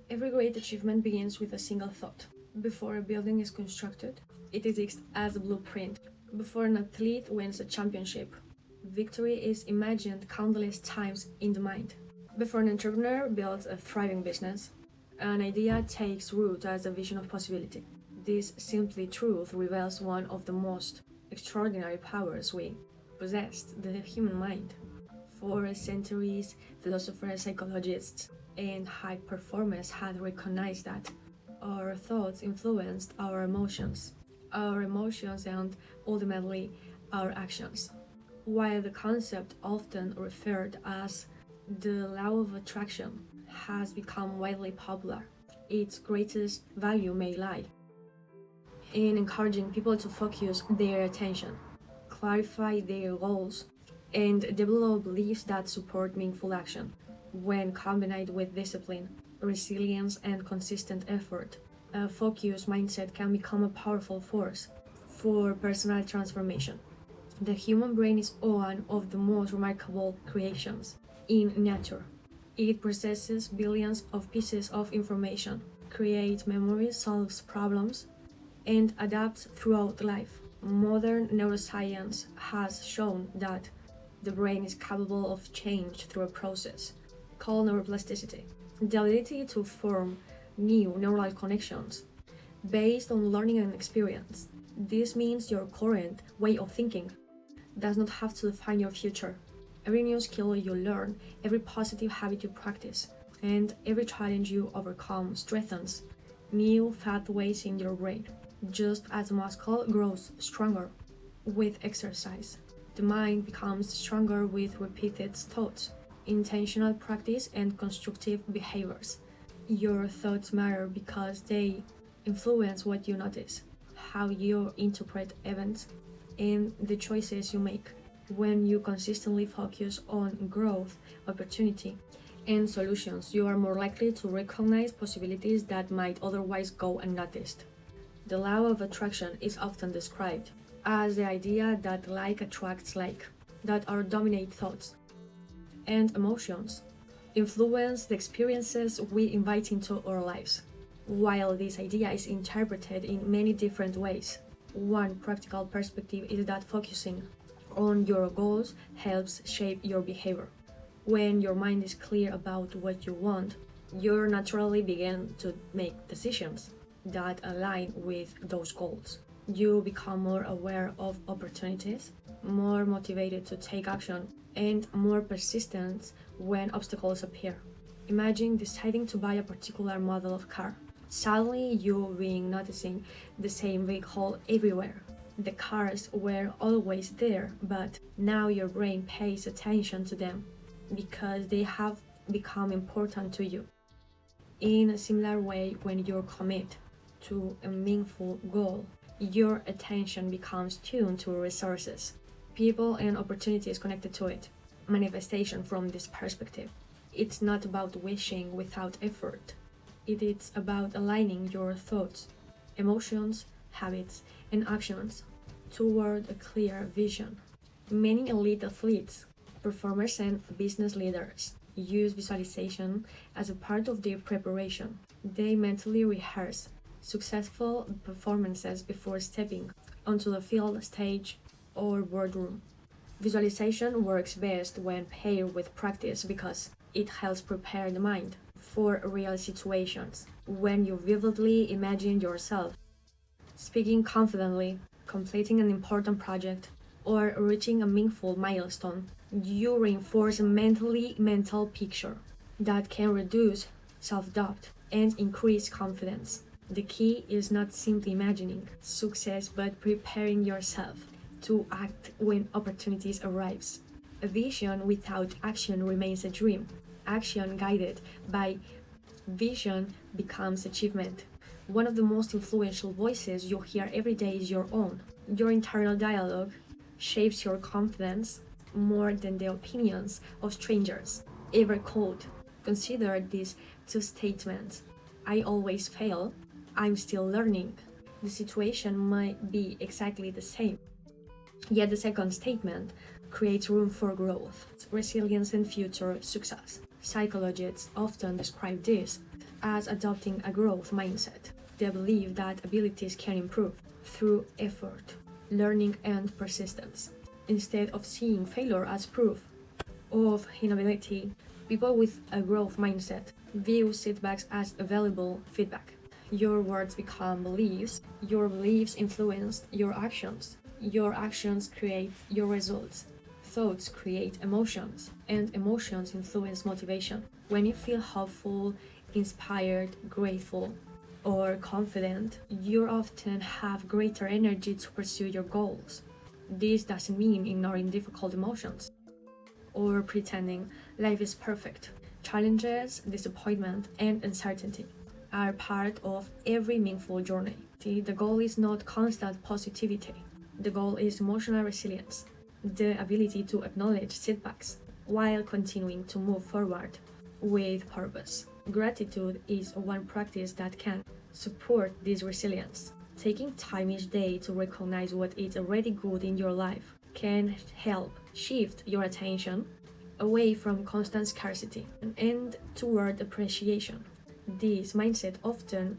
Every great achievement begins with a single thought. Before a building is constructed, it exists as a blueprint. Before an athlete wins a championship, victory is imagined countless times in the mind. Before an entrepreneur builds a thriving business, an idea takes root as a vision of possibility. This simply truth reveals one of the most extraordinary powers we possessed, the human mind. For centuries, philosophers, psychologists, and high performers had recognized that our thoughts influenced our emotions and ultimately our actions. While the concept, often referred as the law of attraction, has become widely popular, its greatest value may lie in encouraging people to focus their attention, clarify their goals, and develop beliefs that support meaningful action. When combined with discipline, resilience, and consistent effort, a focused mindset can become a powerful force for personal transformation. The human brain is one of the most remarkable creations in nature. It processes billions of pieces of information, creates memories, solves problems, and adapts throughout life. Modern neuroscience has shown that the brain is capable of change through a process called neuroplasticity, the ability to form new neural connections based on learning and experience. This means your current way of thinking does not have to define your future. Every new skill you learn, every positive habit you practice, and every challenge you overcome strengthens new pathways in your brain. Just as a muscle grows stronger with exercise, the mind becomes stronger with repeated thoughts, intentional practice, and constructive behaviors. Your thoughts matter because they influence what you notice, how you interpret events, and the choices you make. When you consistently focus on growth, opportunity, and solutions, you are more likely to recognize possibilities that might otherwise go unnoticed. The law of attraction is often described as the idea that like attracts like, that our dominant thoughts and emotions influence the experiences we invite into our lives. While this idea is interpreted in many different ways, one practical perspective is that focusing on your goals helps shape your behavior. When your mind is clear about what you want, you naturally begin to make decisions that align with those goals. You become more aware of opportunities, more motivated to take action, and more persistent when obstacles appear. Imagine deciding to buy a particular model of car. Suddenly, you begin noticing the same vehicle everywhere. The cars were always there, but now your brain pays attention to them because they have become important to you. In a similar way, when you commit to a meaningful goal, your attention becomes tuned to resources, people, and opportunities connected to it. Manifestation from this perspective. It's not about wishing without effort. It is about aligning your thoughts, emotions, habits, and actions toward a clear vision. Many elite athletes, performers, and business leaders use visualization as a part of their preparation. They mentally rehearse successful performances before stepping onto the field, stage, or boardroom. Visualization works best when paired with practice because it helps prepare the mind for real situations. When you vividly imagine yourself speaking confidently, completing an important project, or reaching a meaningful milestone, you reinforce a mental picture that can reduce self-doubt and increase confidence. The key is not simply imagining success but preparing yourself to act when opportunities arise. A vision without action remains a dream. Action guided by vision becomes achievement. One of the most influential voices you hear every day is your own. Your internal dialogue shapes your confidence more than the opinions of strangers ever could. Consider these two statements. I always fail. I'm still learning. The situation might be exactly the same. Yet the second statement creates room for growth, resilience, and future success. Psychologists often describe this as adopting a growth mindset. They believe that abilities can improve through effort, learning, and persistence. Instead of seeing failure as proof of inability, people with a growth mindset view setbacks as available feedback. Your words become beliefs, your beliefs influence your actions create your results, thoughts create emotions, and emotions influence motivation. When you feel hopeful, inspired, grateful, or confident, you often have greater energy to pursue your goals. This doesn't mean ignoring difficult emotions or pretending life is perfect. Challenges, disappointment, and uncertainty are part of every meaningful journey. See, the goal is not constant positivity. The goal is emotional resilience, the ability to acknowledge setbacks while continuing to move forward with purpose. Gratitude is one practice that can support this resilience. Taking time each day to recognize what is already good in your life can help shift your attention away from constant scarcity and toward appreciation. This mindset often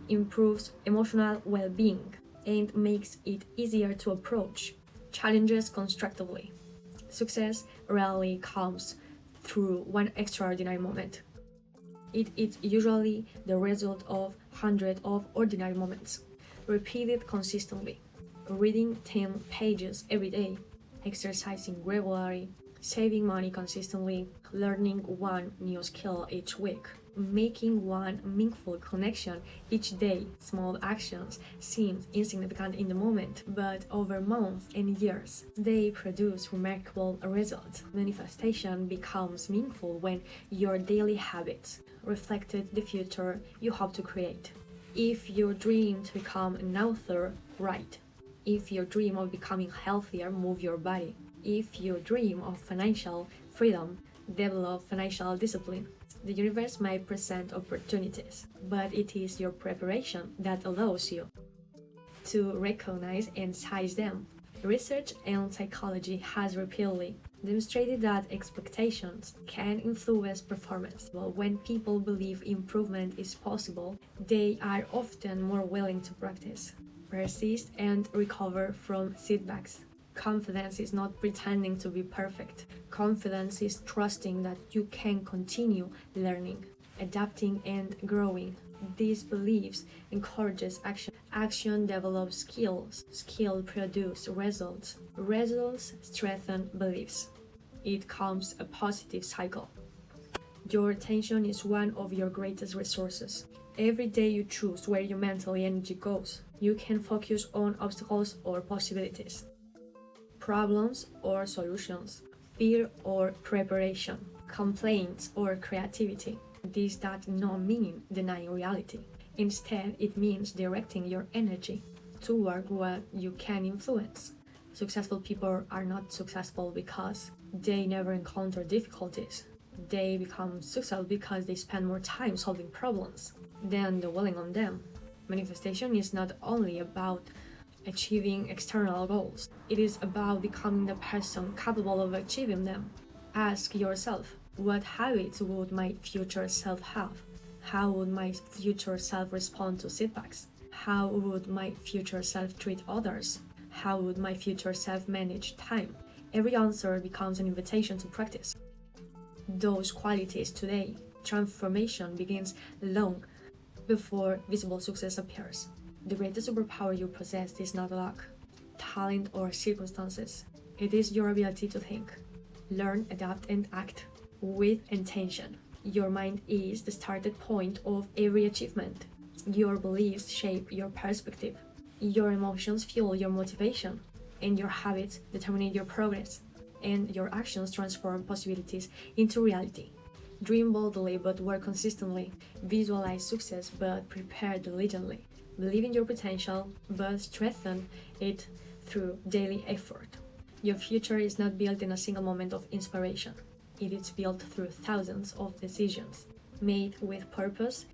improves emotional well-being and makes it easier to approach challenges constructively. Success rarely comes through one extraordinary moment. It is usually the result of hundreds of ordinary moments, repeated consistently. Reading 10 pages every day, exercising regularly, saving money consistently, learning one new skill each week, making one meaningful connection each day. Small actions seem insignificant in the moment, but over months and years, they produce remarkable results. Manifestation becomes meaningful when your daily habits reflected the future you hope to create. If you dream to become an author, write. If you dream of becoming healthier, move your body. If you dream of financial freedom, develop financial discipline. The universe may present opportunities, but it is your preparation that allows you to recognize and seize them. Research in psychology has repeatedly demonstrated that expectations can influence performance. Well, when people believe improvement is possible, they are often more willing to practice, persist, and recover from setbacks. Confidence is not pretending to be perfect. Confidence is trusting that you can continue learning, adapting, and growing. These beliefs encourages action. Action develops skills. Skill produce results. Results strengthen beliefs. It becomes a positive cycle. Your attention is one of your greatest resources. Every day you choose where your mental energy goes. You can focus on obstacles or possibilities, problems or solutions, fear or preparation, complaints or creativity. This does not mean denying reality. Instead, it means directing your energy toward what you can influence. Successful people are not successful because they never encounter difficulties. They become successful because they spend more time solving problems than dwelling on them. Manifestation is not only about achieving external goals, it is about becoming the person capable of achieving them. Ask yourself, what habits would my future self have? How would my future self respond to setbacks? How would my future self treat others? How would my future self manage time? Every answer becomes an invitation to practice those qualities today. Transformation begins long before visible success appears. The greatest superpower you possess is not luck, talent, or circumstances. It is your ability to think, learn, adapt, and act with intention. Your mind is the starting point of every achievement. Your beliefs shape your perspective. Your emotions fuel your motivation, and your habits determine your progress, and your actions transform possibilities into reality. Dream boldly but work consistently. Visualize success but prepare diligently. Believe in your potential but strengthen it through daily effort. Your future is not built in a single moment of inspiration. It is built through thousands of decisions made with purpose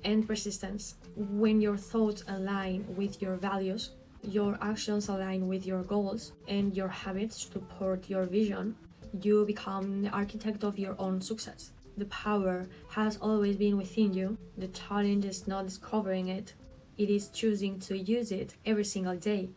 and persistence. When your thoughts align with your values, your actions align with your goals, and your habits support your vision, you become the architect of your own success. The power has always been within you. The challenge is not discovering it, it is choosing to use it every single day.